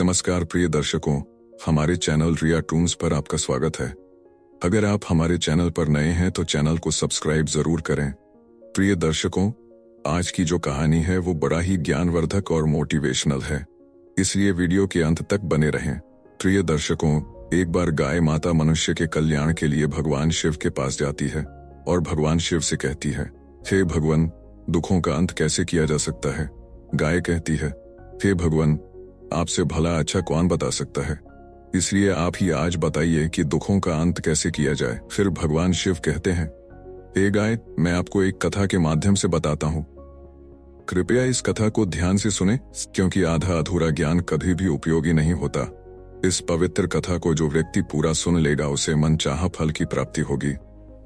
नमस्कार प्रिय दर्शकों, हमारे चैनल रिया टून्स पर आपका स्वागत है। अगर आप हमारे चैनल पर नए हैं तो चैनल को सब्सक्राइब जरूर करें। प्रिय दर्शकों, आज की जो कहानी है वो बड़ा ही ज्ञानवर्धक और मोटिवेशनल है, इसलिए वीडियो के अंत तक बने रहें। प्रिय दर्शकों, एक बार गाय माता मनुष्य के कल्याण के लिए भगवान शिव के पास जाती है और भगवान शिव से कहती है, हे भगवान, दुखों का अंत कैसे किया जा सकता है। गाय कहती है, हे भगवान, आपसे भला अच्छा कौन बता सकता है, इसलिए आप ही आज बताइए कि दुखों का अंत कैसे किया जाए। फिर भगवान शिव कहते हैं, हे गाय, मैं आपको एक कथा के माध्यम से बताता हूँ। कृपया इस कथा को ध्यान से सुने, क्योंकि आधा अधूरा ज्ञान कभी भी उपयोगी नहीं होता। इस पवित्र कथा को जो व्यक्ति पूरा सुन लेगा उसे मनचाहा फल की प्राप्ति होगी।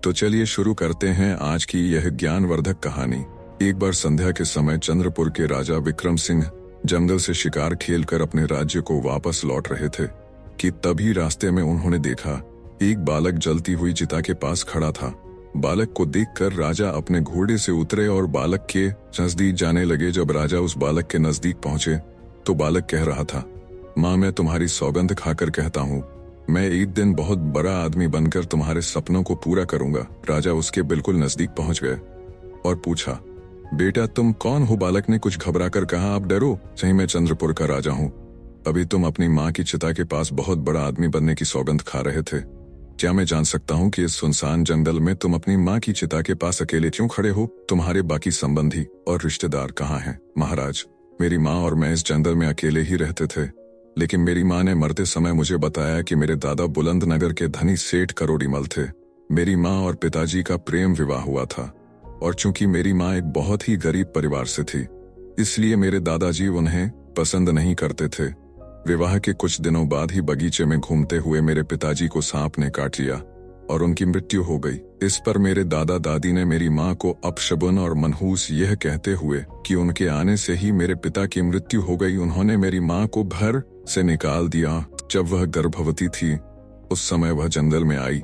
तो चलिए शुरू करते हैं आज की यह ज्ञानवर्धक कहानी। एक बार संध्या के समय चंद्रपुर के राजा विक्रम सिंह जंगल से शिकार खेलकर अपने राज्य को वापस लौट रहे थे कि तभी रास्ते में उन्होंने देखा एक बालक जलती हुई चिता के पास खड़ा था। बालक को देखकर राजा अपने घोड़े से उतरे और बालक के नजदीक जाने लगे। जब राजा उस बालक के नजदीक पहुंचे तो बालक कह रहा था, माँ, मैं तुम्हारी सौगंध खाकर कहता हूँ, मैं एक दिन बहुत बड़ा आदमी बनकर तुम्हारे सपनों को पूरा करूंगा। राजा उसके बिल्कुल नजदीक पहुंच गए और पूछा, बेटा तुम कौन हो। बालक ने कुछ घबरा कर कहा, आप डरो, सही मैं चंद्रपुर का राजा हूँ। अभी तुम अपनी माँ की चिता के पास बहुत बड़ा आदमी बनने की सौगंध खा रहे थे। क्या मैं जान सकता हूँ कि इस सुनसान जंगल में तुम अपनी माँ की चिता के पास अकेले क्यों खड़े हो। तुम्हारे बाकी संबंधी और रिश्तेदार कहाँ हैं। महाराज, मेरी माँ और मैं इस जंगल में अकेले ही रहते थे, लेकिन मेरी माँ ने मरते समय मुझे बताया कि मेरे दादा बुलंदनगर के धनी सेठ करोड़ीमल थे। मेरी माँ और पिताजी का प्रेम विवाह हुआ था और चूंकि मेरी माँ एक बहुत ही गरीब परिवार से थी, इसलिए मेरे दादाजी उन्हें पसंद नहीं करते थे। विवाह के कुछ दिनों बाद ही बगीचे में घूमते हुए मेरे पिताजी को सांप ने काट लिया और उनकी मृत्यु हो गई। इस पर मेरे दादा दादी ने मेरी माँ को अपशगुन और मनहूस यह कहते हुए कि उनके आने से ही मेरे पिता की मृत्यु हो गई, उन्होंने मेरी माँ को घर से निकाल दिया। जब वह गर्भवती थी उस समय वह जंगल में आई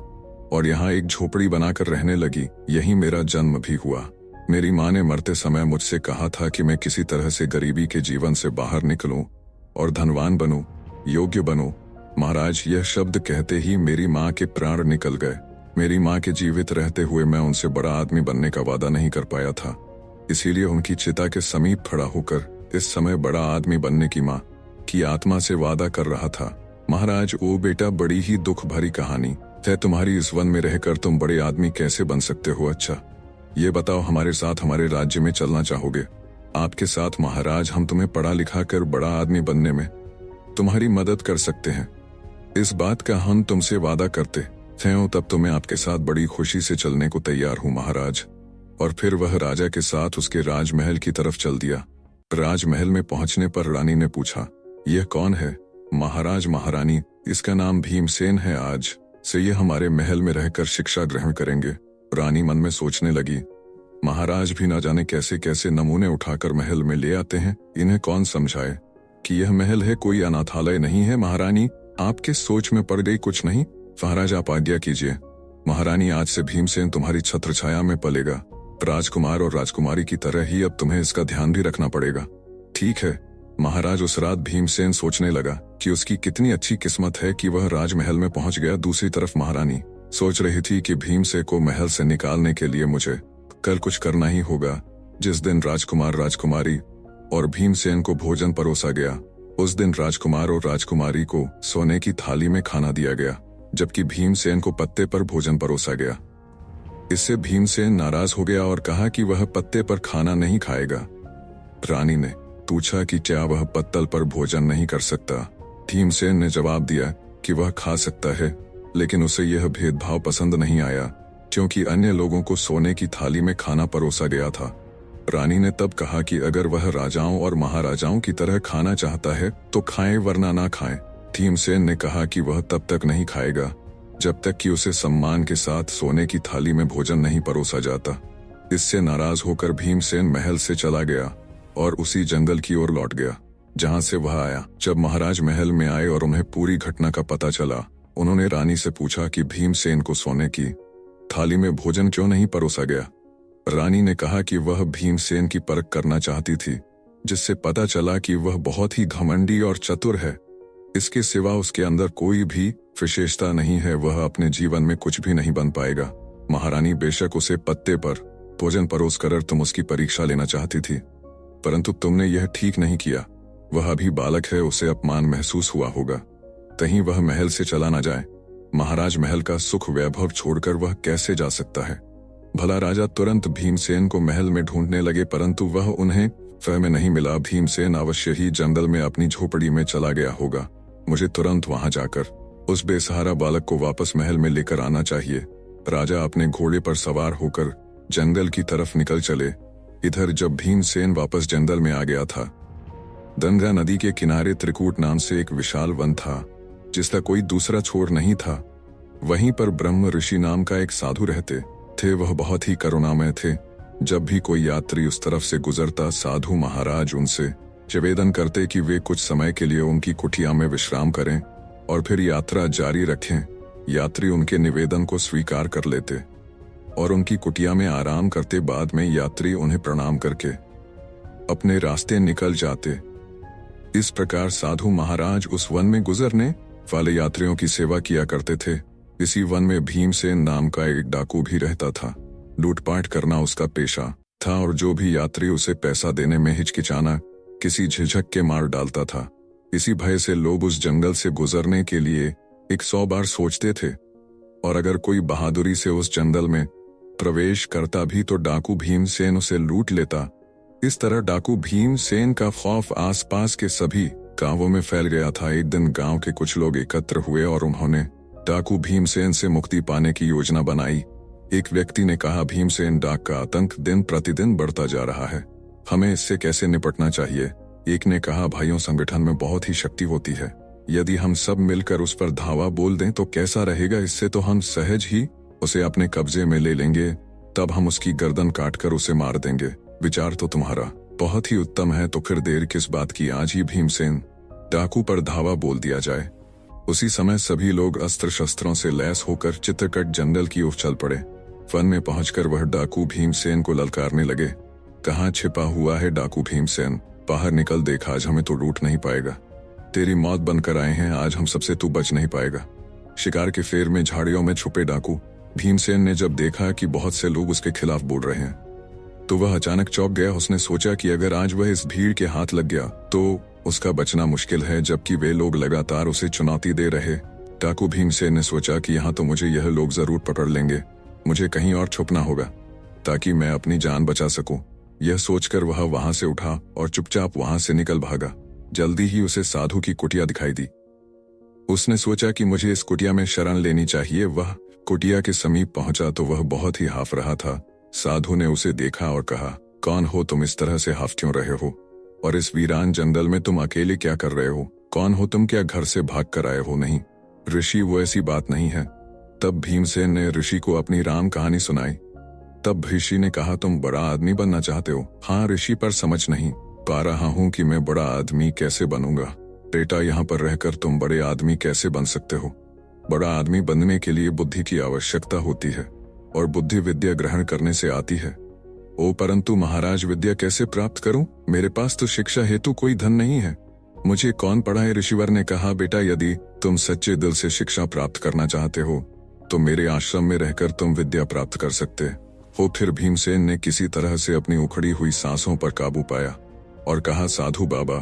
और यहाँ एक झोपड़ी बनाकर रहने लगी। यही मेरा जन्म भी हुआ। मेरी माँ ने मरते समय मुझसे कहा था कि मैं किसी तरह से गरीबी के जीवन से बाहर निकलूं और धनवान बनूं, योग्य बनूं। महाराज, यह शब्द कहते ही मेरी माँ के प्राण निकल गए। मेरी माँ के जीवित रहते हुए मैं उनसे बड़ा आदमी बनने का वादा नहीं कर पाया था, इसीलिए उनकी चिता के समीप खड़ा होकर इस समय बड़ा आदमी बनने की माँ की आत्मा से वादा कर रहा था। महाराज, ओ बेटा, बड़ी ही दुख भरी कहानी है तुम्हारी। इस वन में रहकर तुम बड़े आदमी कैसे बन सकते हो। अच्छा, ये बताओ, हमारे साथ हमारे राज्य में चलना चाहोगे। आपके साथ महाराज हम तुम्हें पढ़ा लिखा कर बड़ा आदमी बनने में तुम्हारी मदद कर सकते हैं। इस बात का हम तुमसे वादा करते हैं, तब तो मैं आपके साथ बड़ी खुशी से चलने को तैयार हूँ महाराज। और फिर वह राजा के साथ उसके राजमहल की तरफ चल दिया। राजमहल में पहुंचने पर रानी ने पूछा, यह कौन है। महाराज, महारानी, इसका नाम भीमसेन है। आज से ये हमारे महल में रहकर शिक्षा ग्रहण करेंगे। रानी मन में सोचने लगी, महाराज भी न जाने कैसे कैसे नमूने उठाकर महल में ले आते हैं, इन्हें कौन समझाए कि यह महल है, कोई अनाथालय नहीं है। महारानी, आपके सोच में पड़ गई कुछ नहीं। महाराज, आप आज्ञा कीजिए। महारानी, आज से भीमसेन तुम्हारी छत्र छाया में पलेगा। राजकुमार और राजकुमारी की तरह ही अब तुम्हें इसका ध्यान भी रखना पड़ेगा। ठीक है महाराज। उस रात भीमसेन सोचने लगा कि उसकी कितनी अच्छी किस्मत है कि वह राजमहल में पहुंच गया। दूसरी तरफ महारानी सोच रही थी कि भीमसेन को महल से निकालने के लिए मुझे कल कुछ करना ही होगा। जिस दिन राजकुमार राजकुमारी और भीमसेन को भोजन परोसा गया, उस दिन राजकुमार और राजकुमारी को सोने की थाली में खाना दिया गया, जबकि भीमसेन को पत्ते पर भोजन परोसा गया। इससे भीमसेन नाराज हो गया और कहा कि वह पत्ते पर खाना नहीं खाएगा। रानी ने पूछा कि क्या वह पत्तल पर भोजन नहीं कर सकता। भीमसेन ने जवाब दिया कि वह खा सकता है, लेकिन उसे यह भेदभाव पसंद नहीं आया, क्योंकि अन्य लोगों को सोने की थाली में खाना परोसा गया था। रानी ने तब कहा कि अगर वह राजाओं और महाराजाओं की तरह खाना चाहता है तो खाए, वरना ना खाए। भीमसेन ने कहा कि वह तब तक नहीं खाएगा जब तक कि उसे सम्मान के साथ सोने की थाली में भोजन नहीं परोसा जाता। इससे नाराज होकर भीमसेन महल से चला गया और उसी जंगल की ओर लौट गया जहां से वह आया। जब महाराज महल में आए और उन्हें पूरी घटना का पता चला, उन्होंने रानी से पूछा कि भीमसेन को सोने की थाली में भोजन क्यों नहीं परोसा गया। रानी ने कहा कि वह भीमसेन की परख करना चाहती थी, जिससे पता चला कि वह बहुत ही घमंडी और चतुर है। इसके सिवा उसके अंदर कोई भी विशेषता नहीं है। वह अपने जीवन में कुछ भी नहीं बन पाएगा। महारानी बेशक उसे पत्ते पर भोजन परोस कर तुम उसकी परीक्षा लेना चाहती थी, परंतु तुमने यह ठीक नहीं किया। वह अभी बालक है, उसे अपमान महसूस हुआ होगा। कहीं वह महल से चला ना जाए। महाराज महल का सुख वैभव छोड़कर वह कैसे जा सकता है? भला राजा तुरंत भीमसेन को महल में ढूंढने लगे, परंतु वह उन्हें वह में नहीं मिला। भीमसेन अवश्य ही जंगल में अपनी झोपड़ी में चला गया होगा। मुझे तुरंत वहां जाकर उस बेसहारा बालक को वापस महल में लेकर आना चाहिए। राजा अपने घोड़े पर सवार होकर जंगल की तरफ निकल चले। इधर जब भीमसेन वापस जंगल में आ गया था, गंगा नदी के किनारे त्रिकूट नाम से एक विशाल वन था, जिसका कोई दूसरा छोर नहीं था। वहीं पर ब्रह्म ऋषि नाम का एक साधु रहते थे। वह बहुत ही करुणामय थे। जब भी कोई यात्री उस तरफ से गुजरता, साधु महाराज उनसे निवेदन करते कि वे कुछ समय के लिए उनकी कुटिया में विश्राम करें और फिर यात्रा जारी रखें। यात्री उनके निवेदन को स्वीकार कर लेते और उनकी कुटिया में आराम करते। बाद में यात्री उन्हें प्रणाम करके अपने रास्ते निकल जाते। इस प्रकार साधु महाराज उस वन में गुजरने वाले यात्रियों की सेवा किया करते थे। इसी वन में भीमसेन नाम का एक डाकू भी रहता था। लूटपाट करना उसका पेशा था और जो भी यात्री उसे पैसा देने में हिचकिचाना किसी झिझक के मार डालता था। इसी भय से लोग उस जंगल से गुजरने के लिए 100 बार सोचते थे, और अगर कोई बहादुरी से उस जंगल में प्रवेश करता भी तो डाकू भीमसेन उसे लूट लेता। इस तरह डाकू भीमसेन का खौफ आसपास के सभी गांवों में फैल गया था। एक दिन गांव के कुछ लोग एकत्र हुए और उन्होंने डाकू भीमसेन से मुक्ति पाने की योजना बनाई। एक व्यक्ति ने कहा, भीमसेन डाक का आतंक दिन प्रतिदिन बढ़ता जा रहा है, हमें इससे कैसे निपटना चाहिए? एक ने कहा, भाइयों, संगठन में बहुत ही शक्ति होती है। यदि हम सब मिलकर उस पर धावा बोल दें तो कैसा रहेगा? इससे तो हम सहज ही उसे अपने कब्जे में ले लेंगे, तब हम उसकी गर्दन काटकर उसे मार देंगे। विचार तो तुम्हारा बहुत ही उत्तम है, तो फिर देर किस बात की? आज ही भीमसेन डाकू पर धावा बोल दिया जाए। उसी समय सभी लोग अस्त्र शस्त्रों से लैस होकर चित्रकट जंगल की ओर चल पड़े। वन में पहुंचकर वह डाकू भीमसेन को ललकारने लगे। कहाँ छिपा हुआ है डाकू भीमसेन? बाहर निकल, देख, आज हमें तो लूट नहीं पाएगा। तेरी मौत बनकर आए हैं, आज हम सबसे तू बच नहीं पाएगा। शिकार के फेर में झाड़ियों में छुपे डाकू भीमसेन ने जब देखा कि बहुत से लोग उसके खिलाफ बोल रहे हैं तो वह अचानक चौंक गया। उसने सोचा कि अगर आज वह इस भीड़ के हाथ लग गया तो उसका बचना मुश्किल है, जबकि वे लोग लगातार उसे चुनौती दे रहे। डाकू भीमसेन ने सोचा कि यहाँ तो मुझे यह लोग जरूर पकड़ लेंगे, मुझे कहीं और छुपना होगा ताकि मैं अपनी जान बचा सकूं। यह सोचकर वह वहां से उठा और चुपचाप वहां से निकल भागा। जल्दी ही उसे साधु की कुटिया दिखाई दी। उसने सोचा कि मुझे इस कुटिया में शरण लेनी चाहिए। वह कुटिया के समीप पहुंचा तो वह बहुत ही हाफ रहा था। साधु ने उसे देखा और कहा, कौन हो तुम? इस तरह से हाफ क्यों रहे हो? और इस वीरान जंगल में तुम अकेले क्या कर रहे हो? कौन हो तुम? क्या घर से भाग कर आए हो? नहीं ऋषि, वो ऐसी बात नहीं है। तब भीमसेन ने ऋषि को अपनी राम कहानी सुनाई। तब ऋषि ने कहा, तुम बड़ा आदमी बनना चाहते हो? हाँ ऋषि, पर समझ नहीं पा रहा हूँ कि मैं बड़ा आदमी कैसे बनूंगा। बेटा, यहाँ पर रहकर तुम बड़े आदमी कैसे बन सकते हो? बड़ा आदमी बनने के लिए बुद्धि की आवश्यकता होती है और बुद्धि विद्या ग्रहण करने से आती है। ओ परंतु महाराज, विद्या कैसे प्राप्त करूं? मेरे पास तो शिक्षा हेतु कोई धन नहीं है, मुझे कौन पढ़ाए? ऋषिवर ने कहा, बेटा, यदि तुम सच्चे दिल से शिक्षा प्राप्त करना चाहते हो तो मेरे आश्रम में रहकर तुम विद्या प्राप्त कर सकते हो। फिर भीमसेन ने किसी तरह से अपनी उखड़ी हुई सांसों पर काबू पाया और कहा, साधु बाबा,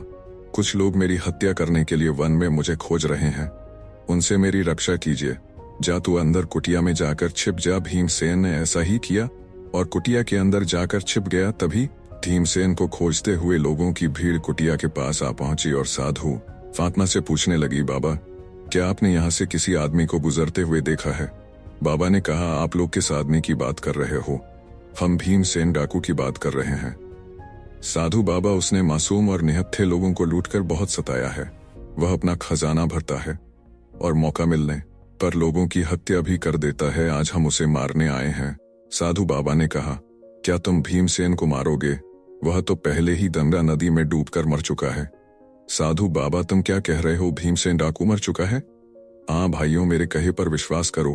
कुछ लोग मेरी हत्या करने के लिए वन में मुझे खोज रहे हैं, उनसे मेरी रक्षा कीजिए। जा तू अंदर कुटिया में जाकर छिप जा। भीमसेन ने ऐसा ही किया और कुटिया के अंदर जाकर छिप गया। तभी भीमसेन को खोजते हुए लोगों की भीड़ कुटिया के पास आ पहुंची और साधु फातिमा से पूछने लगी, बाबा, क्या आपने यहाँ से किसी आदमी को गुजरते हुए देखा है? बाबा ने कहा, आप लोग किस आदमी की बात कर रहे हो? हम भीमसेन डाकू की बात कर रहे हैं। साधु बाबा, उसने मासूम और निहत्थे लोगों को लूटकर बहुत सताया है। वह अपना खजाना भरता है और मौका मिलने पर लोगों की हत्या भी कर देता है। आज हम उसे मारने आए हैं। साधु बाबा ने कहा, क्या तुम भीमसेन को मारोगे? वह तो पहले ही गंगा नदी में डूबकर मर चुका है। साधु बाबा, तुम क्या कह रहे हो? भीमसेन डाकू मर चुका है? हाँ भाइयों, मेरे कहे पर विश्वास करो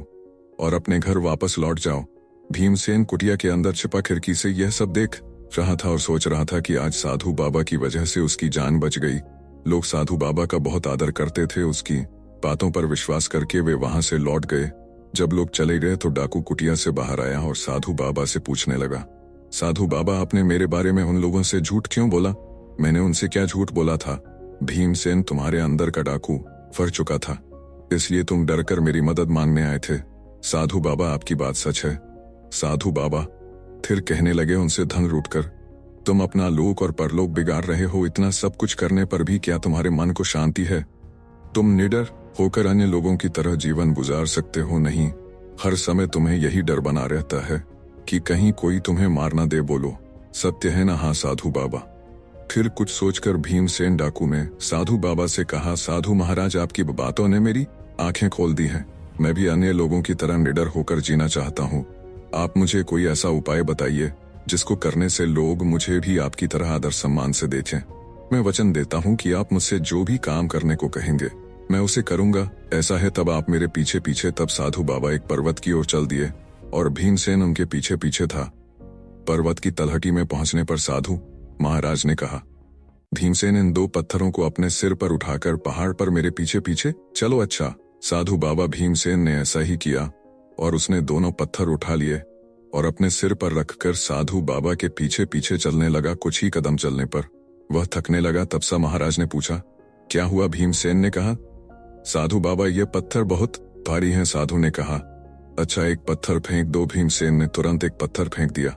और अपने घर वापस लौट जाओ। भीमसेन कुटिया के अंदर छिपा खिड़की से यह सब देख रहा था और सोच रहा था कि आज साधु बाबा की वजह से उसकी जान बच गई। लोग साधु बाबा का बहुत आदर करते थे। उसकी बातों पर विश्वास करके वे वहां से लौट गए। जब लोग चले गए तो डाकू कुटिया से बाहर आया और साधु बाबा से पूछने लगा, साधु बाबा, आपने मेरे बारे में उन लोगों से झूठ क्यों बोला? मैंने उनसे क्या झूठ बोला था? भीमसेन तुम्हारे अंदर का डाकू फर चुका था, इसलिए तुम डरकर मेरी मदद मांगने आए थे। साधु बाबा, आपकी बात सच है। साधु बाबा फिर कहने लगे, उनसे धन लूटकर तुम अपना लोक और परलोक बिगाड़ रहे हो। इतना सब कुछ करने पर भी क्या तुम्हारे मन को शांति है? तुम निडर होकर अन्य लोगों की तरह जीवन गुजार सकते हो नहीं? हर समय तुम्हें यही डर बना रहता है कि कहीं कोई तुम्हें मार ना दे। बोलो, सत्य है ना? हाँ साधु बाबा। फिर कुछ सोचकर भीमसेन डाकू ने साधु बाबा से कहा, साधु महाराज, आपकी बातों ने मेरी आंखें खोल दी हैं। मैं भी अन्य लोगों की तरह निडर होकर जीना चाहता हूँ। आप मुझे कोई ऐसा उपाय बताइए जिसको करने से लोग मुझे भी आपकी तरह आदर सम्मान से देखें। मैं वचन देता हूँ कि आप मुझसे जो भी काम करने को कहेंगे मैं उसे करूंगा। ऐसा है तब आप मेरे पीछे पीछे। तब साधु बाबा एक पर्वत की ओर चल दिए और भीमसेन उनके पीछे पीछे था। पर्वत की तलहटी में पहुंचने पर साधु महाराज ने कहा, भीमसेन, इन 2 पत्थरों को अपने सिर पर उठाकर पहाड़ पर मेरे पीछे पीछे चलो। अच्छा। साधु बाबा भीमसेन ने ऐसा ही किया और उसने दोनों पत्थर उठा लिए और अपने सिर पर रखकर साधु बाबा के पीछे पीछे चलने लगा। कुछ ही कदम चलने पर वह थकने लगा। तब सा महाराज ने पूछा, क्या हुआ? भीमसेन ने कहा, साधु बाबा, ये पत्थर बहुत भारी हैं। साधु ने कहा, अच्छा, एक पत्थर फेंक दो। भीमसेन ने तुरंत एक पत्थर फेंक दिया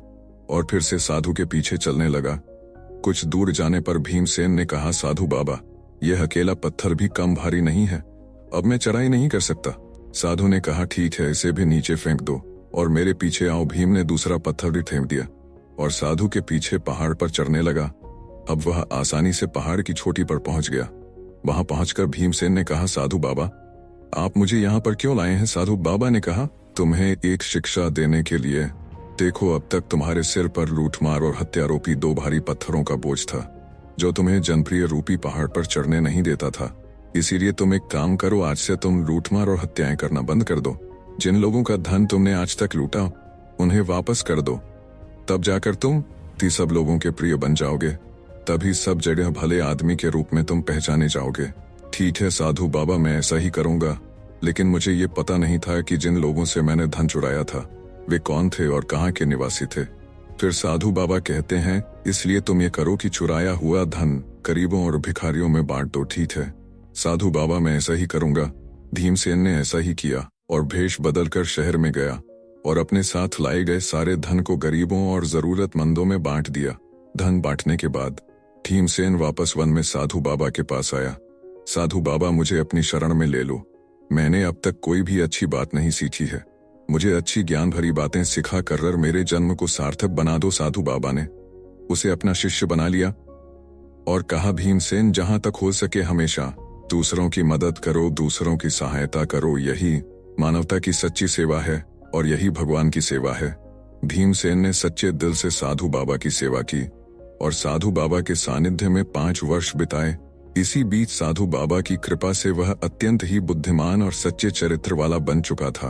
और फिर से साधु के पीछे चलने लगा। कुछ दूर जाने पर भीमसेन ने कहा, साधु बाबा, यह अकेला पत्थर भी कम भारी नहीं है, अब मैं चढ़ाई नहीं कर सकता। साधु ने कहा, ठीक है, इसे भी नीचे फेंक दो और मेरे पीछे आओ। भीम ने दूसरा पत्थर भी फेंक दिया और साधु के पीछे पहाड़ पर चढ़ने लगा। अब वह आसानी से पहाड़ की चोटी पर पहुंच गया। वहां पहुंचकर भीमसेन ने कहा, साधु बाबा, आप मुझे यहाँ पर क्यों लाए हैं? साधु बाबा ने कहा, तुम्हें एक शिक्षा देने के लिए। देखो, अब तक तुम्हारे सिर पर लूटमार और हत्यारोपी 2 भारी पत्थरों का बोझ था जो तुम्हें जनप्रिय रूपी पहाड़ पर चढ़ने नहीं देता था। इसीलिए तुम एक काम करो, आज से तुम लूटमार और हत्याएं करना बंद कर दो। जिन लोगों का धन तुमने आज तक लूटा उन्हें वापस कर दो। तब जाकर तुम सब लोगों के प्रिय बन जाओगे। तभी सब जगह भले आदमी के रूप में तुम पहचाने जाओगे। ठीक है साधु बाबा, मैं ऐसा ही करूंगा। लेकिन मुझे ये पता नहीं था कि जिन लोगों से मैंने धन चुराया था वे कौन थे और कहाँ के निवासी थे। फिर साधु बाबा कहते हैं, इसलिए तुम ये करो कि चुराया हुआ धन गरीबों और भिखारियों में बांट दो। ठीक है साधु बाबा, मैं ऐसा ही करूंगा। भीमसेन ने ऐसा ही किया और भेष बदलकर शहर में गया और अपने साथ लाए गए सारे धन को गरीबों और जरूरतमंदों में बांट दिया। धन बांटने के बाद भीमसेन वापस वन में साधु बाबा के पास आया। साधु बाबा, मुझे अपनी शरण में ले लो। मैंने अब तक कोई भी अच्छी बात नहीं सीखी है। मुझे अच्छी ज्ञान भरी बातें सिखा कर मेरे जन्म को सार्थक बना दो। साधु बाबा ने उसे अपना शिष्य बना लिया और कहा, भीमसेन, जहां तक हो सके हमेशा दूसरों की मदद करो, दूसरों की सहायता करो। यही मानवता की सच्ची सेवा है और यही भगवान की सेवा है। भीमसेन ने सच्चे दिल से साधु बाबा की सेवा की और साधु बाबा के सानिध्य में 5 वर्ष बिताए। इसी बीच साधु बाबा की कृपा से वह अत्यंत ही बुद्धिमान और सच्चे चरित्र वाला बन चुका था।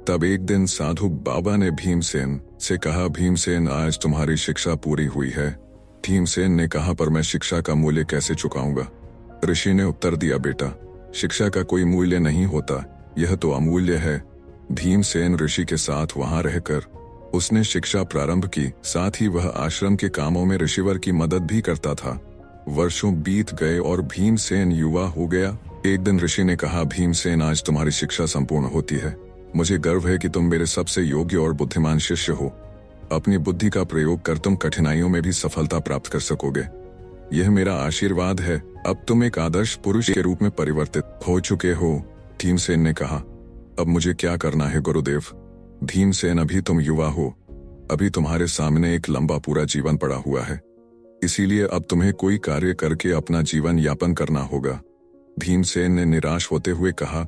तब एक दिन साधु बाबा ने भीमसेन से कहा, भीमसेन, आज तुम्हारी शिक्षा पूरी हुई है। भीमसेन ने कहा, पर मैं शिक्षा का मूल्य कैसे चुकाऊंगा? ऋषि ने उत्तर दिया, बेटा, शिक्षा का कोई मूल्य नहीं होता, यह तो अमूल्य है। भीमसेन ऋषि के साथ वहां रहकर उसने शिक्षा प्रारंभ की। साथ ही वह आश्रम के कामों में ऋषिवर की मदद भी करता था। वर्षों बीत गए और भीमसेन युवा हो गया। एक दिन ऋषि ने कहा, भीमसेन, आज तुम्हारी शिक्षा संपूर्ण होती है। मुझे गर्व है कि तुम मेरे सबसे योग्य और बुद्धिमान शिष्य हो। अपनी बुद्धि का प्रयोग कर तुम कठिनाइयों में भी सफलता प्राप्त कर सकोगे। यह मेरा आशीर्वाद है। अब तुम एक आदर्श पुरुष के रूप में परिवर्तित हो चुके हो। भीमसेन ने कहा, अब मुझे क्या करना है गुरुदेव? भीमसेन, अभी तुम युवा हो, अभी तुम्हारे सामने एक लंबा पूरा जीवन पड़ा हुआ है, इसीलिए अब तुम्हें कोई कार्य करके अपना जीवन यापन करना होगा। भीमसेन ने निराश होते हुए कहा,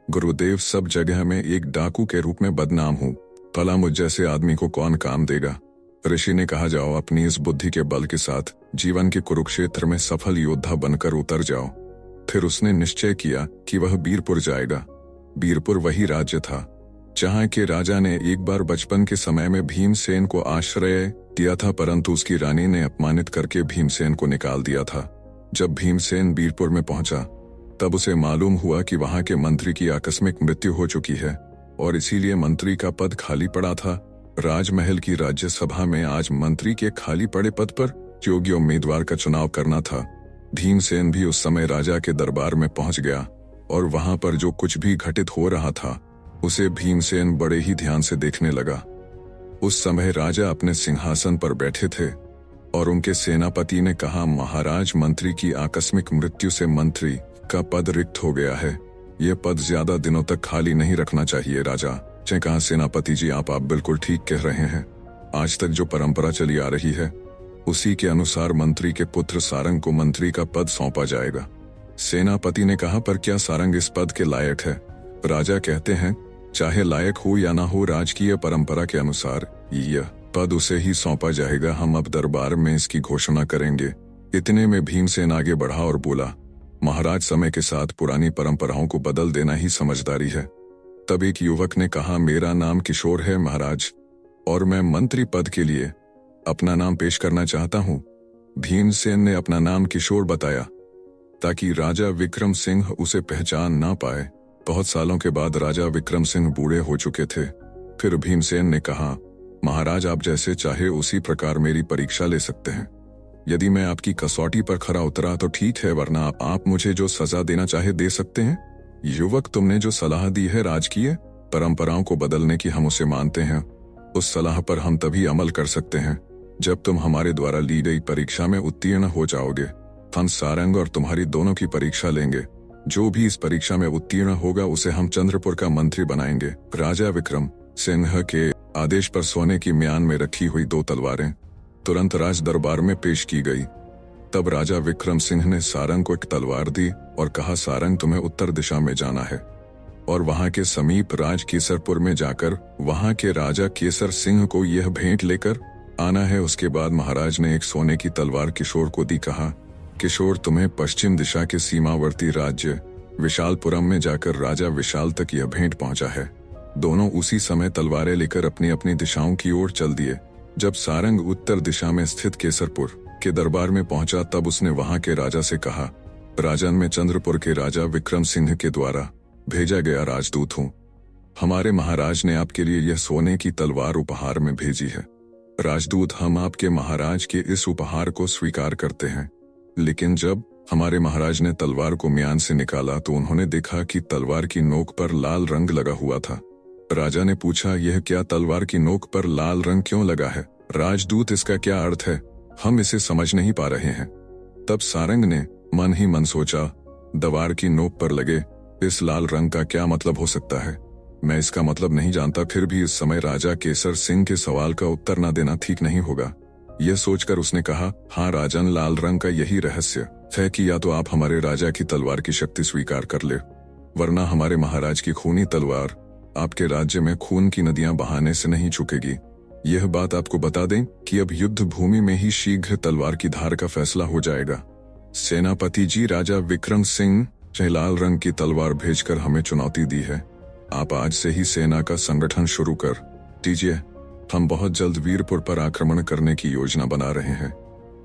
गुरुदेव, सब जगह मैं एक डाकू के रूप में बदनाम हूँ, भला मुझ जैसे आदमी को कौन काम देगा? ऋषि ने कहा, जाओ, अपनी इस बुद्धि के बल के साथ जीवन के कुरुक्षेत्र में सफल योद्धा बनकर उतर जाओ। फिर उसने निश्चय किया कि वह बीरपुर जाएगा। बीरपुर वही राज्य था जहाँ के राजा ने एक बार बचपन के समय में भीमसेन को आश्रय दिया था, परंतु उसकी रानी ने अपमानित करके भीमसेन को निकाल दिया था। जब भीमसेन बीरपुर में पहुंचा तब उसे मालूम हुआ कि वहां के मंत्री की आकस्मिक मृत्यु हो चुकी है और इसीलिए मंत्री का पद खाली पड़ा था। राजमहल की राज्यसभा में आज मंत्री के खाली पड़े पद पर योग्य उम्मीदवार का चुनाव करना था। भीमसेन भी उस समय राजा के दरबार में पहुंच गया और वहां पर जो कुछ भी घटित हो रहा था उसे भीमसेन बड़े ही ध्यान से देखने लगा। उस समय राजा अपने सिंहासन पर बैठे थे और उनके सेनापति ने कहा, महाराज, मंत्री की आकस्मिक मृत्यु से मंत्री का पद रिक्त हो गया है। यह पद ज्यादा दिनों तक खाली नहीं रखना चाहिए। राजा ने कहा, सेनापति जी, आप बिल्कुल ठीक कह रहे हैं। आज तक जो परंपरा चली आ रही है उसी के अनुसार मंत्री के पुत्र सारंग को मंत्री का पद सौंपा जाएगा। सेनापति ने कहा, पर क्या सारंग इस पद के लायक है? राजा कहते हैं, चाहे लायक हो या ना हो, राजकीय परंपरा के अनुसार यह पद उसे ही सौंपा जाएगा। हम अब दरबार में इसकी घोषणा करेंगे। इतने में भीमसेन आगे बढ़ा और बोला, महाराज, समय के साथ पुरानी परंपराओं को बदल देना ही समझदारी है। तब एक युवक ने कहा, मेरा नाम किशोर है महाराज, और मैं मंत्री पद के लिए अपना नाम पेश करना चाहता हूं। भीमसेन ने अपना नाम किशोर बताया ताकि राजा विक्रम सिंह उसे पहचान ना पाए। बहुत सालों के बाद राजा विक्रम सिंह बूढ़े हो चुके थे। फिर भीमसेन ने कहा, महाराज, आप जैसे चाहे उसी प्रकार मेरी परीक्षा ले सकते हैं। यदि मैं आपकी कसौटी पर खरा उतरा तो ठीक है, वरना आप मुझे जो सजा देना चाहे दे सकते हैं। युवक, तुमने जो सलाह दी है राजकीय परंपराओं को बदलने की, हम उसे मानते हैं। उस सलाह पर हम तभी अमल कर सकते हैं जब तुम हमारे द्वारा ली गई परीक्षा में उत्तीर्ण हो जाओगे। हम सारंग और तुम्हारी दोनों की परीक्षा लेंगे। जो भी इस परीक्षा में उत्तीर्ण होगा उसे हम चंद्रपुर का मंत्री बनाएंगे। राजा विक्रम सिंह के आदेश पर सोने की म्यान में रखी हुई 2 तलवारें तुरंत राज दरबार में पेश की गई। तब राजा विक्रम सिंह ने सारंग को एक तलवार दी और कहा, सारंग, तुम्हें उत्तर दिशा में जाना है और वहां के समीप राज केसरपुर में जाकर वहां के राजा केसर सिंह को यह भेंट लेकर आना है। उसके बाद महाराज ने एक सोने की तलवार किशोर को दी। कहा, किशोर, तुम्हें पश्चिम दिशा के सीमावर्ती राज्य विशालपुरम में जाकर राजा विशाल तक यह भेंट पहुंचा है। दोनों उसी समय तलवारें लेकर अपनी अपनी दिशाओं की ओर चल दिए। जब सारंग उत्तर दिशा में स्थित केसरपुर के दरबार में पहुंचा तब उसने वहां के राजा से कहा, राजन, मैं चंद्रपुर के राजा विक्रम सिंह के द्वारा भेजा गया राजदूत हूँ। हमारे महाराज ने आपके लिए यह सोने की तलवार उपहार में भेजी है। राजदूत, हम आपके महाराज के इस उपहार को स्वीकार करते हैं। लेकिन जब हमारे महाराज ने तलवार को म्यान से निकाला तो उन्होंने देखा कि तलवार की नोक पर लाल रंग लगा हुआ था। राजा ने पूछा, यह क्या तलवार की नोक पर लाल रंग क्यों लगा है? राजदूत, इसका क्या अर्थ है? हम इसे समझ नहीं पा रहे हैं। तब सारंग ने मन ही मन सोचा, तलवार की नोक पर लगे इस लाल रंग का क्या मतलब हो सकता है? मैं इसका मतलब नहीं जानता। फिर भी इस समय राजा केसर सिंह के सवाल का उत्तर न देना ठीक नहीं होगा। यह सोचकर उसने कहा, हाँ राजन, लाल रंग का यही रहस्य है कि या तो आप हमारे राजा की तलवार की शक्ति स्वीकार कर ले, वरना हमारे महाराज की खूनी तलवार आपके राज्य में खून की नदियां बहाने से नहीं चुकेगी। यह बात आपको बता दें कि अब युद्ध भूमि में ही शीघ्र तलवार की धार का फैसला हो जाएगा। सेनापति जी, राजा विक्रम सिंह ने लाल रंग की तलवार भेजकर हमें चुनौती दी है। आप आज से ही सेना का संगठन शुरू कर दीजिए। हम बहुत जल्द वीरपुर पर आक्रमण करने की योजना बना रहे हैं।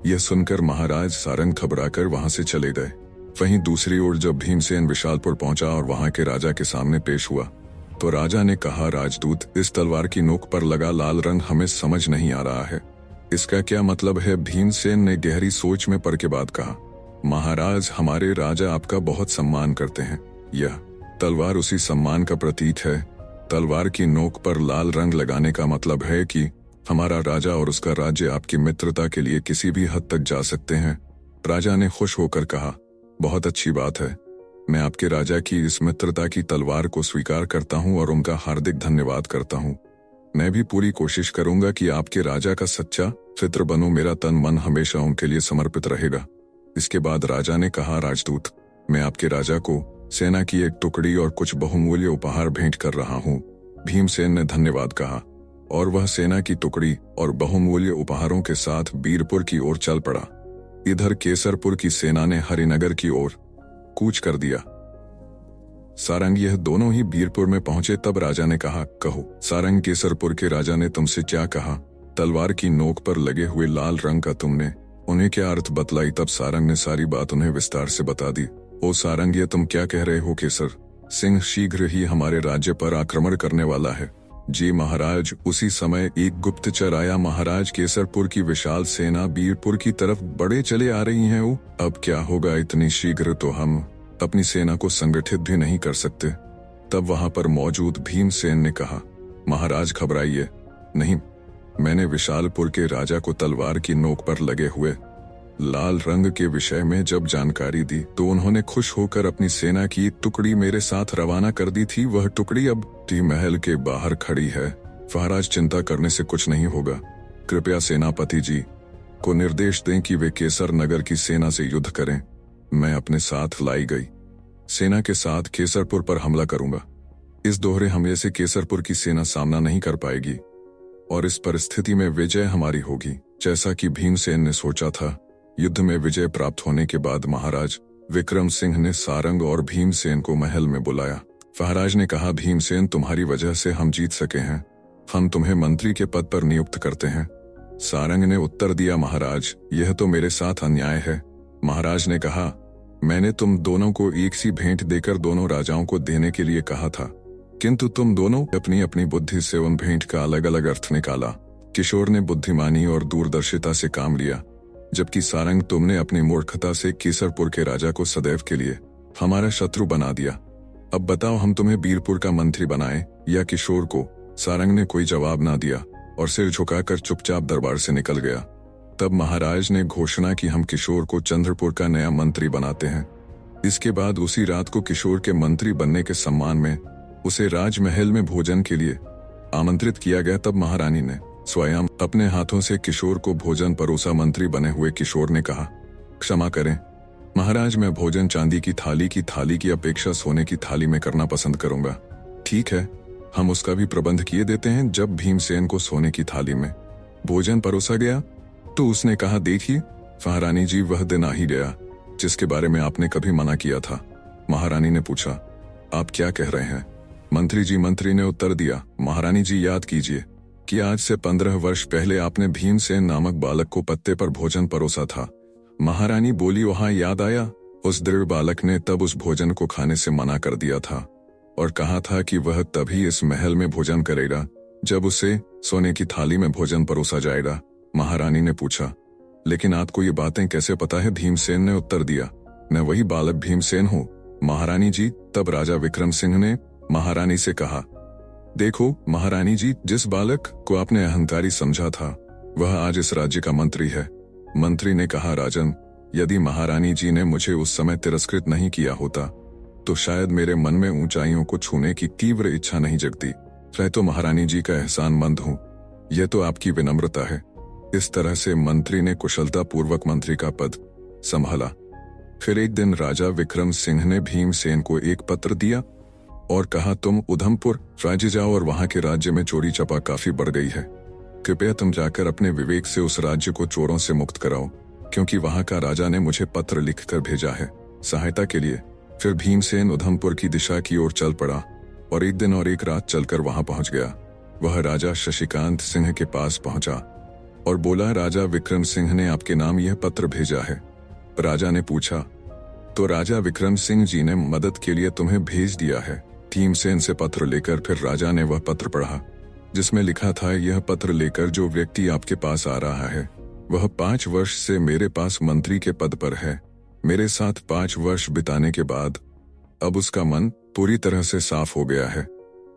यह सुनकर महाराज सारंग घबराकर वहां से चले गए। वहीं दूसरी ओर जब भीमसेन विशालपुर पहुंचा और वहां के राजा के सामने पेश हुआ तो राजा ने कहा, राजदूत, इस तलवार की नोक पर लगा लाल रंग हमें समझ नहीं आ रहा है। इसका क्या मतलब है? भीमसेन ने गहरी सोच में पड़ के बाद कहा, महाराज, हमारे राजा आपका बहुत सम्मान करते हैं। यह तलवार उसी सम्मान का प्रतीक है। तलवार की नोक पर लाल रंग लगाने का मतलब है कि हमारा राजा और उसका राज्य आपकी मित्रता के लिए किसी भी हद तक जा सकते हैं। राजा ने खुश होकर कहा, बहुत अच्छी बात है। मैं आपके राजा की इस मित्रता की तलवार को स्वीकार करता हूं और उनका हार्दिक धन्यवाद करता हूं। मैं भी पूरी कोशिश करूंगा कि आपके राजा का सच्चा मित्र बनूं। मेरा तन मन हमेशा उनके लिए समर्पित रहेगा। इसके बाद राजा ने कहा, राजदूत, मैं आपके राजा को सेना की एक टुकड़ी और कुछ बहुमूल्य उपहार भेंट कर रहा हूं। भीमसेन ने धन्यवाद कहा और वह सेना की टुकड़ी और बहुमूल्य उपहारों के साथ बीरपुर की ओर चल पड़ा। इधर केसरपुर की सेना ने हरिनगर की ओर कूच कर दिया। सारंग, यह दोनों ही बीरपुर में पहुंचे तब राजा ने कहा, कहो। सारंग, केसरपुर के राजा ने तुमसे क्या कहा? तलवार की नोक पर लगे हुए लाल रंग का तुमने उन्हें क्या अर्थ बतलाई तब सारंग ने सारी बात उन्हें विस्तार से बता दी। ओ सारंग, ये तुम क्या कह रहे हो? केसर सिंह शीघ्र ही हमारे राज्य पर आक्रमण करने वाला है। जी महाराज। उसी समय एक गुप्तचर आया। महाराज, केसरपुर की विशाल सेना बीरपुर की तरफ बढ़े चले आ रही है। वो अब क्या होगा? इतनी शीघ्र तो हम अपनी सेना को संगठित भी नहीं कर सकते। तब वहां पर मौजूद भीमसेन ने कहा, महाराज घबराइए नहीं, मैंने विशालपुर के राजा को तलवार की नोक पर लगे हुए लाल रंग के विषय में जब जानकारी दी तो उन्होंने खुश होकर अपनी सेना की टुकड़ी मेरे साथ रवाना कर दी थी। वह टुकड़ी अब महल के बाहर खड़ी है। महाराज, चिंता करने से कुछ नहीं होगा। कृपया सेनापति जी को निर्देश दें कि वे केसर नगर की सेना से युद्ध करें। मैं अपने साथ लाई गई सेना के साथ केसरपुर पर हमला करूंगा। इस दोहरे हमले से केसरपुर की सेना सामना नहीं कर पाएगी और इस परिस्थिति में विजय हमारी होगी। जैसा कि भीमसेन ने सोचा था, युद्ध में विजय प्राप्त होने के बाद महाराज विक्रम सिंह ने सारंग और भीमसेन को महल में बुलाया। महाराज ने कहा, भीमसेन, तुम्हारी वजह से हम जीत सके हैं। हम तुम्हें मंत्री के पद पर नियुक्त करते हैं। सारंग ने उत्तर दिया, महाराज, यह तो मेरे साथ अन्याय है। महाराज ने कहा, मैंने तुम दोनों को एक सी भेंट देकर दोनों राजाओं को देने के लिए कहा था, किंतु तुम दोनों अपनी अपनी बुद्धि से उन भेंट का अलग अलग अर्थ निकाला। किशोर ने बुद्धिमानी और दूरदर्शिता से काम लिया, जबकि सारंग, तुमने अपनी मूर्खता से केसरपुर के राजा को सदैव के लिए हमारा शत्रु बना दिया। अब बताओ, हम तुम्हें बीरपुर का मंत्री बनाएं या किशोर को? सारंग ने कोई जवाब ना दिया और सिर झुकाकर चुपचाप दरबार से निकल गया। तब महाराज ने घोषणा की, हम किशोर को चंद्रपुर का नया मंत्री बनाते हैं। इसके बाद उसी रात को किशोर के मंत्री बनने के सम्मान में उसे राजमहल में भोजन के लिए आमंत्रित किया गया। तब महारानी ने स्वयं अपने हाथों से किशोर को भोजन परोसा। मंत्री बने हुए किशोर ने कहा, क्षमा करें महाराज, मैं भोजन चांदी की थाली की अपेक्षा सोने की थाली में करना पसंद करूंगा। ठीक है, हम उसका भी प्रबंध किए देते हैं। जब भीमसेन को सोने की थाली में भोजन परोसा गया तो उसने कहा, देखिए महारानी जी, वह दिन आ ही गया जिसके बारे में आपने कभी मना किया था। महारानी ने पूछा, आप क्या कह रहे हैं? मंत्री ने उत्तर दिया, महारानी जी, याद कीजिए कि आज से 15 वर्ष पहले आपने भीमसेन नामक बालक को पत्ते पर भोजन परोसा था। महारानी बोली, वहां याद आया। उस दृढ़ बालक ने तब उस भोजन को खाने से मना कर दिया था और कहा था कि वह तभी इस महल में भोजन करेगा जब उसे सोने की थाली में भोजन परोसा जाएगा। महारानी ने पूछा, लेकिन आपको ये बातें कैसे पता है? भीमसेन ने उत्तर दिया, मैं वही बालक भीमसेन हूँ महारानी जी। तब राजा विक्रम सिंह ने महारानी से कहा, देखो महारानी जी, जिस बालक को आपने अहंकारी समझा था वह आज इस राज्य का मंत्री है। मंत्री ने कहा, राजन, यदि महारानी जी ने मुझे उस समय तिरस्कृत नहीं किया होता तो शायद मेरे मन में ऊंचाइयों को छूने की तीव्र इच्छा नहीं जगती। मैं तो महारानी जी का एहसानमंद हूँ। यह तो आपकी विनम्रता है। इस तरह से मंत्री ने कुशलता पूर्वक मंत्री का पद संभाला। फिर एक दिन राजा विक्रम सिंह ने भीमसेन को एक पत्र दिया और कहा, तुम उधमपुर राज्य जाओ और वहां के राज्य में चोरी चपा काफी बढ़ गई है। कृपया तुम जाकर अपने विवेक से उस राज्य को चोरों से मुक्त कराओ, क्योंकि वहां का राजा ने मुझे पत्र लिखकर भेजा है सहायता के लिए। फिर भीमसेन उधमपुर की दिशा की ओर चल पड़ा और एक दिन और एक रात चलकर वहां पहुंच गया। वह राजा शशिकांत सिंह के पास पहुंचा और बोला, राजा विक्रम सिंह ने आपके नाम यह पत्र भेजा है। राजा ने पूछा, तो राजा विक्रम सिंह जी ने मदद के लिए तुम्हें भेज दिया है? भीमसेन से पत्र लेकर फिर राजा ने वह पत्र पढ़ा जिसमें लिखा था, यह पत्र लेकर जो व्यक्ति आपके पास आ रहा है वह 5 वर्ष से मेरे पास मंत्री के पद पर है। मेरे साथ 5 वर्ष बिताने के बाद अब उसका मन पूरी तरह से साफ हो गया है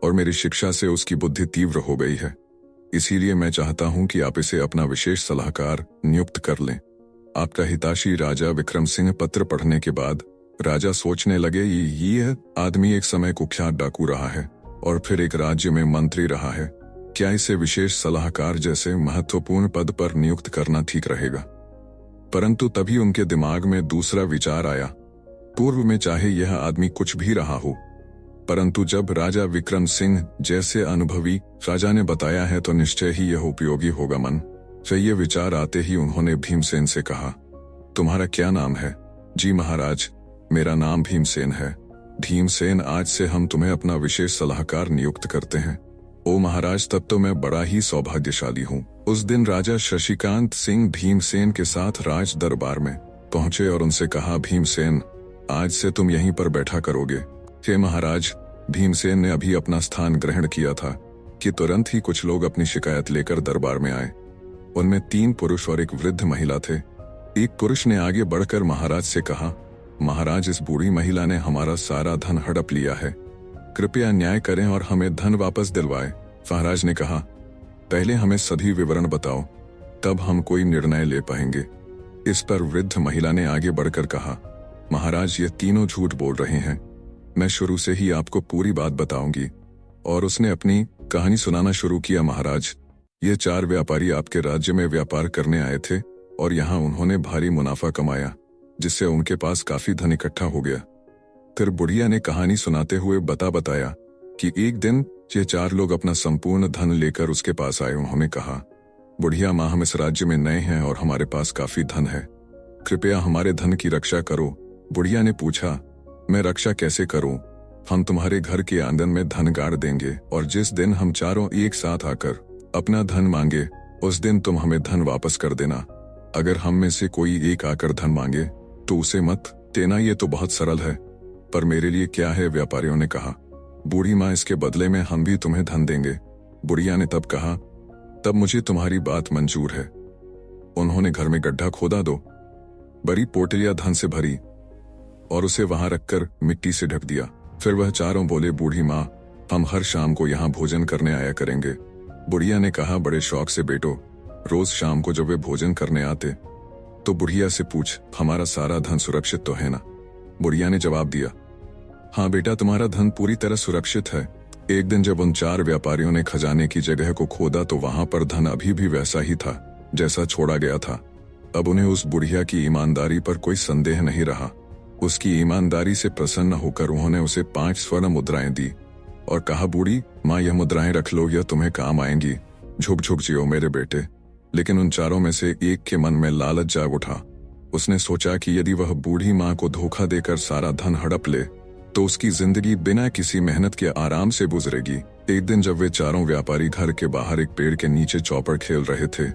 और मेरी शिक्षा से उसकी बुद्धि तीव्र हो गई है। इसीलिए मैं चाहता हूं कि आप इसे अपना विशेष सलाहकार नियुक्त कर लें। आपका हितैषी राजा विक्रम सिंह। पत्र पढ़ने के बाद राजा सोचने लगे, ये आदमी एक समय कुख्यात डाकू रहा है और फिर एक राज्य में मंत्री रहा है। क्या इसे विशेष सलाहकार जैसे महत्वपूर्ण पद पर नियुक्त करना ठीक रहेगा? परंतु तभी उनके दिमाग में दूसरा विचार आया। पूर्व में चाहे यह आदमी कुछ भी रहा हो, परंतु जब राजा विक्रम सिंह जैसे अनुभवी राजा ने बताया है तो निश्चय ही यह उपयोगी होगा। मन से ये विचार आते ही उन्होंने भीमसेन से कहा, तुम्हारा क्या नाम है? जी महाराज, मेरा नाम भीमसेन है। भीमसेन, आज से हम तुम्हें अपना विशेष सलाहकार नियुक्त करते हैं। ओ महाराज, तब तो मैं बड़ा ही सौभाग्यशाली हूँ। उस दिन राजा शशिकांत सिंह भीमसेन के साथ राज दरबार में पहुंचे और उनसे कहा, भीमसेन, आज से तुम यहीं पर बैठा करोगे। हे महाराज, भीमसेन ने अभी अपना स्थान ग्रहण किया था कि तुरंत ही कुछ लोग अपनी शिकायत लेकर दरबार में आए। उनमें 3 पुरुष और एक वृद्ध महिला थे। एक पुरुष ने आगे बढ़कर महाराज से कहा, महाराज, इस बूढ़ी महिला ने हमारा सारा धन हड़प लिया है, कृपया न्याय करें और हमें धन वापस दिलवाएं। महाराज ने कहा, पहले हमें सभी विवरण बताओ, तब हम कोई निर्णय ले पाएंगे। इस पर वृद्ध महिला ने आगे बढ़कर कहा, महाराज, ये तीनों झूठ बोल रहे हैं, मैं शुरू से ही आपको पूरी बात बताऊंगी। और उसने अपनी कहानी सुनाना शुरू किया। महाराज, ये 4 व्यापारी आपके राज्य में व्यापार करने आए थे और यहाँ उन्होंने भारी मुनाफा कमाया, जिससे उनके पास काफी धन इकट्ठा हो गया। फिर बुढ़िया ने कहानी सुनाते हुए बताया कि एक दिन ये 4 लोग अपना संपूर्ण धन लेकर उसके पास आए। उन्होंने कहा, बुढ़िया माँ, हम इस राज्य में नए हैं और हमारे पास काफी धन है, कृपया हमारे धन की रक्षा करो। बुढ़िया ने पूछा, मैं रक्षा कैसे करूं? हम तुम्हारे घर के आंगन में धन गाड़ देंगे और जिस दिन हम चारों एक साथ आकर अपना धन मांगे, उस दिन तुम हमें धन वापस कर देना। अगर हम में से कोई एक आकर धन मांगे तो उसे मत देना। ये तो बहुत सरल है, पर मेरे लिए क्या है? व्यापारियों ने कहा। बूढ़ी माँ, इसके बदले में हम भी तुम्हें धन देंगे। बुढ़िया ने तब कहा, तब मुझे तुम्हारी बात मंजूर है। उन्होंने घर में गड्ढा खोदा, 2 बड़ी पोटलियां धन से भरी और उसे वहां रखकर मिट्टी से ढक दिया। फिर वह चारों बोले, बूढ़ी माँ, हम हर शाम को यहाँ भोजन करने आया करेंगे। बुढ़िया ने कहा, बड़े शौक से बेटो। रोज शाम को जब वे भोजन करने आते तो बुढ़िया से पूछ, हमारा सारा धन सुरक्षित तो है ना? बुढ़िया ने जवाब दिया, हाँ बेटा, तुम्हारा धन पूरी तरह सुरक्षित है। एक दिन जब उन 4 व्यापारियों ने खजाने की जगह को खोदा तो वहां पर धन अभी भी वैसा ही था जैसा छोड़ा गया था। अब उन्हें उस बुढ़िया की ईमानदारी पर कोई संदेह नहीं रहा। उसकी ईमानदारी से प्रसन्न होकर उन्होंने उसे 5 स्वर्ण मुद्राएं दी और कहा, बूढ़ी माँ, यह मुद्राएं रख लो, यह तुम्हें काम आएंगी। झुक झुक जियो मेरे बेटे। लेकिन उन चारों में से एक के मन में लालच जाग उठा। उसने सोचा कि यदि वह बूढ़ी माँ को धोखा देकर सारा धन हड़प ले तो उसकी जिंदगी बिना किसी मेहनत के आराम से गुजरेगी। एक दिन जब वे चारों व्यापारी घर के बाहर एक पेड़ के नीचे चौपड़ खेल रहे थे,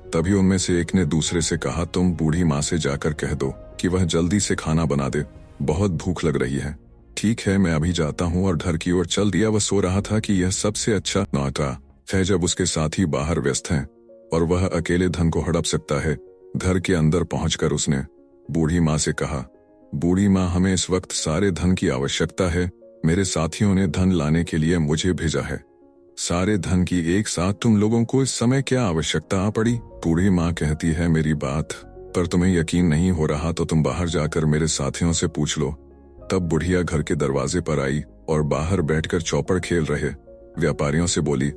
तभी उनमें से एक ने दूसरे से कहा, तुम बूढ़ी माँ से जाकर कह दो कि वह जल्दी से खाना बना दे, बहुत भूख लग रही है। ठीक है, मैं अभी जाता हूँ। और घर की ओर चल दिया। वह सो रहा था कि यह सबसे अच्छा न्योता है जब उसके साथी बाहर व्यस्त हैं और वह अकेले धन को हड़प सकता है। घर के अंदर पहुंचकर उसने बूढ़ी माँ से कहा, बूढ़ी माँ, हमें इस वक्त सारे धन की आवश्यकता है। मेरे साथियों ने धन लाने के लिए मुझे भेजा है। सारे धन की एक साथ तुम लोगों को इस समय क्या आवश्यकता आ पड़ी? बूढ़ी माँ कहती है, मेरी बात पर तुम्हें यकीन नहीं हो रहा तो तुम बाहर जाकर मेरे साथियों से पूछ लो। तब बुढ़िया घर के दरवाजे पर आई और बाहर बैठकर चौपड़ खेल रहे व्यापारियों से बोली,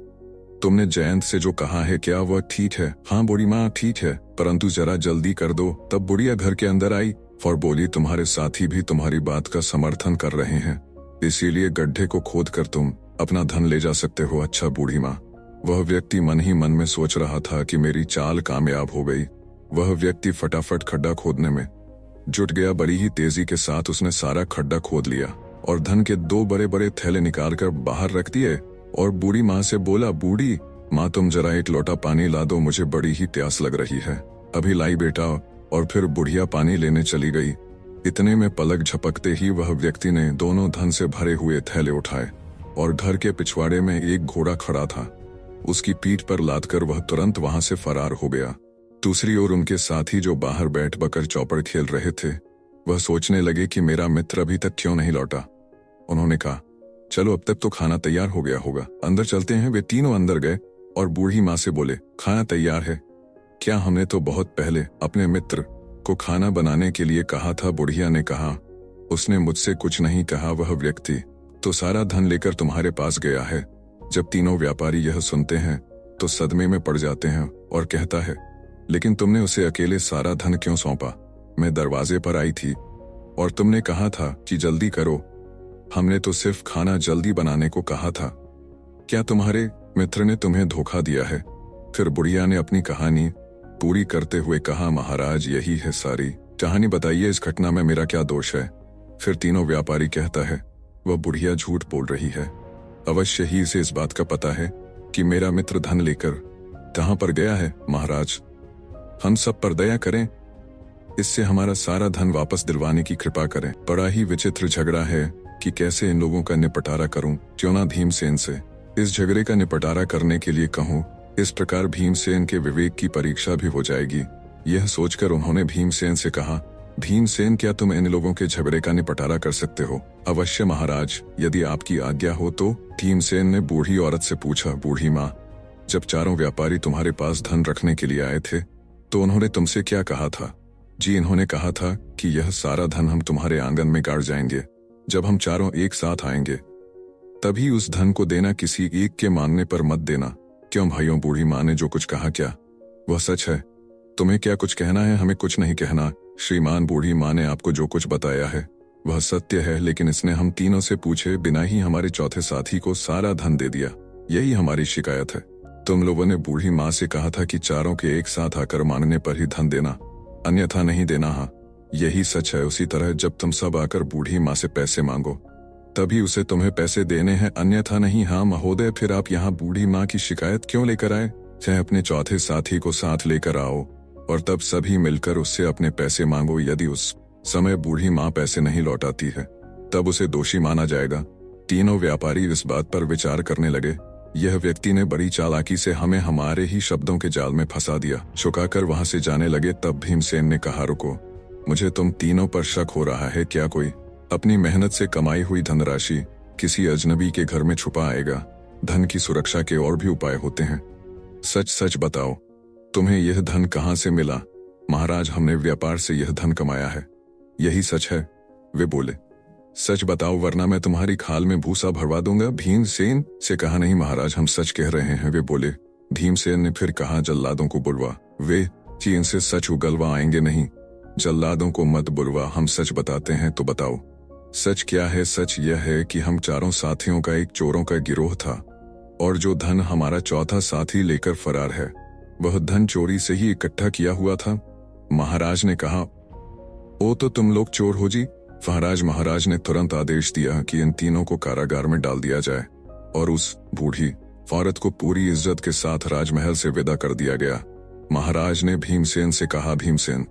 तुमने जयंत से जो कहा है क्या वह ठीक है? हाँ बूढ़ी माँ, ठीक है, परंतु जरा जल्दी कर दो। तब बुढ़िया घर के अंदर आई और बोली, तुम्हारे साथी भी तुम्हारी बात का समर्थन कर रहे हैं, इसीलिए गड्ढे को खोद कर तुम अपना धन ले जा सकते हो। अच्छा बूढ़ी माँ। वह व्यक्ति मन ही मन में सोच रहा था कि मेरी चाल कामयाब हो गई। वह व्यक्ति फटाफट खड्डा खोदने में जुट गया। बड़ी ही तेजी के साथ उसने सारा खड्डा खोद लिया और धन के 2 बड़े बड़े थैले निकालकर बाहर रख दिए और बूढ़ी माँ से बोला, बूढ़ी माँ, तुम जरा एक लोटा पानी ला दो, मुझे बड़ी ही प्यास लग रही है। अभी लाई बेटा। और फिर बुढ़िया पानी लेने चली गई। इतने में पलक झपकते ही वह व्यक्ति ने दोनों धन से भरे हुए थैले उठाए और घर के पिछवाड़े में एक घोड़ा खड़ा था, उसकी पीठ पर लादकर वह तुरंत वहां से फरार हो गया। दूसरी ओर उनके साथी जो बाहर बैठ बकर चौपड़ खेल रहे थे, वह सोचने लगे कि मेरा मित्र अभी तक क्यों नहीं लौटा। उन्होंने कहा, चलो अब तक तो खाना तैयार हो गया होगा, अंदर चलते हैं। वे तीनों अंदर गए और बूढ़ी माँ से बोले, खाना तैयार है क्या? हमने तो बहुत पहले अपने मित्र को खाना बनाने के लिए कहा था। बुढ़िया ने कहा, उसने मुझसे कुछ नहीं कहा, वह व्यक्ति तो सारा धन लेकर तुम्हारे पास गया है। जब तीनों व्यापारी यह सुनते हैं तो सदमे में पड़ जाते हैं और कहता है, लेकिन तुमने उसे अकेले सारा धन क्यों सौंपा? मैं दरवाजे पर आई थी और तुमने कहा था कि जल्दी करो। हमने तो सिर्फ खाना जल्दी बनाने को कहा था। क्या तुम्हारे मित्र ने तुम्हें धोखा दिया है? फिर बुढ़िया ने अपनी कहानी पूरी करते हुए कहा, महाराज यही है सारी कहानी, बताइए इस घटना में मेरा क्या दोष है? फिर तीनों व्यापारी कहता है, वह बुढ़िया झूठ बोल रही है, अवश्य ही इसे इस बात का पता है कि मेरा मित्र धन लेकर कहां पर गया है महाराज, हम सब पर दया करें, इससे हमारा सारा धन वापस दिलवाने की कृपा करें। बड़ा ही विचित्र झगड़ा है कि कैसे इन लोगों का निपटारा करूं, क्यों ना भीमसेन से इस झगड़े का निपटारा करने के लिए कहूं, इस प्रकार भीमसेन के विवेक की परीक्षा भी हो जाएगी। यह सोचकर उन्होंने भीमसेन से कहा, भीमसेन क्या तुम इन लोगों के झगड़े का निपटारा कर सकते हो? अवश्य महाराज, यदि आपकी आज्ञा हो तो। भीमसेन ने बूढ़ी औरत से पूछा, बूढ़ी माँ, जब चारों व्यापारी तुम्हारे पास धन रखने के लिए आए थे तो उन्होंने तुमसे क्या कहा था? जी, इन्होंने कहा था कि यह सारा धन हम तुम्हारे आंगन में गाड़ जाएंगे, जब हम चारों एक साथ आएंगे तभी उस धन को देना, किसी एक के मांगने पर मत देना। क्यों भाइयों, बूढ़ी माँ ने जो कुछ कहा क्या वह सच है? तुम्हें क्या कुछ कहना है? हमें कुछ नहीं कहना श्रीमान, बूढ़ी माँ ने आपको जो कुछ बताया है वह सत्य है, लेकिन इसने हम तीनों से पूछे बिना ही हमारे चौथे साथी को सारा धन दे दिया, यही हमारी शिकायत है। तुम लोगों ने बूढ़ी माँ से कहा था कि चारों के एक साथ आकर मांगने पर ही धन देना, अन्यथा नहीं देना। हाँ, यही सच है। उसी तरह जब तुम सब आकर बूढ़ी माँ से पैसे मांगो तभी उसे तुम्हें पैसे देने हैं, अन्यथा नहीं। हाँ महोदय, फिर आप यहाँ बूढ़ी माँ की शिकायत क्यों लेकर आए? चाहे अपने चौथे साथी को साथ लेकर आओ और तब सभी मिलकर उससे अपने पैसे मांगो। यदि उस समय बूढ़ी माँ पैसे नहीं लौटाती है तब उसे दोषी माना जाएगा। तीनों व्यापारी इस बात पर विचार करने लगे। यह व्यक्ति ने बड़ी चालाकी से हमें हमारे ही शब्दों के जाल में फंसा दिया। चुकाकर वहां से जाने लगे। तब भीमसेन ने कहा, रुको, मुझे तुम तीनों पर शक हो रहा है। क्या कोई अपनी मेहनत से कमाई हुई धनराशि किसी अजनबी के घर में छुपा आएगा? धन की सुरक्षा के और भी उपाय होते हैं। सच सच बताओ, तुम्हें यह धन कहाँ से मिला? महाराज, हमने व्यापार से यह धन कमाया है। यही सच है? वे बोले, सच बताओ वरना मैं तुम्हारी खाल में भूसा भरवा दूंगा। भीमसेन से कहा, नहीं महाराज, हम सच कह रहे हैं। वे बोले। भीमसेन ने फिर कहा, जल्लादों को बुलवा। वे कि इनसे सच उगलवा आएंगे नहीं, जल्लादों को मत बुलवा, हम सच बताते हैं तो बताओ। सच क्या है? सच यह है कि हम चारों साथियों का एक चोरों का गिरोह था और जो धन हमारा चौथा साथी लेकर फरार है वह धन चोरी से ही इकट्ठा किया हुआ था। महाराज ने कहा, ओ तो तुम लोग चोर हो जी। महाराज ने तुरंत आदेश दिया कि इन तीनों को कारागार में डाल दिया जाए और उस बूढ़ी औरत को पूरी इज्जत के साथ राजमहल से विदा कर दिया गया। महाराज ने भीमसेन से कहा, भीमसेन,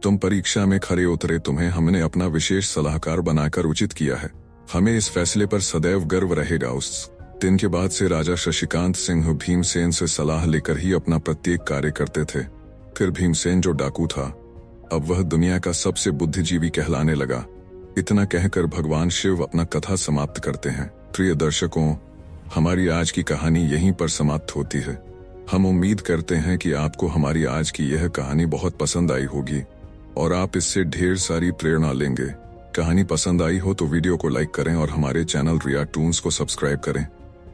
तुम परीक्षा में खरे उतरे, तुम्हें हमने अपना विशेष सलाहकार बनाकर उचित किया है। हमें इस फैसले पर सदैव गर्व रहेगा। उस दिन के बाद से राजा शशिकांत सिंह भीमसेन से सलाह लेकर ही अपना प्रत्येक कार्य करते थे। फिर भीमसेन जो डाकू था अब वह दुनिया का सबसे बुद्धिजीवी कहलाने लगा। इतना कहकर भगवान शिव अपना कथा समाप्त करते हैं। प्रिय दर्शकों, हमारी आज की कहानी यहीं पर समाप्त होती है। हम उम्मीद करते हैं कि आपको हमारी आज की यह कहानी बहुत पसंद आई होगी और आप इससे ढेर सारी प्रेरणा लेंगे। कहानी पसंद आई हो तो वीडियो को लाइक करें और हमारे चैनल रिया टून्स को सब्सक्राइब करें।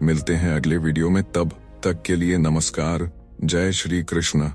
मिलते हैं अगले वीडियो में, तब तक के लिए नमस्कार। जय श्री कृष्ण।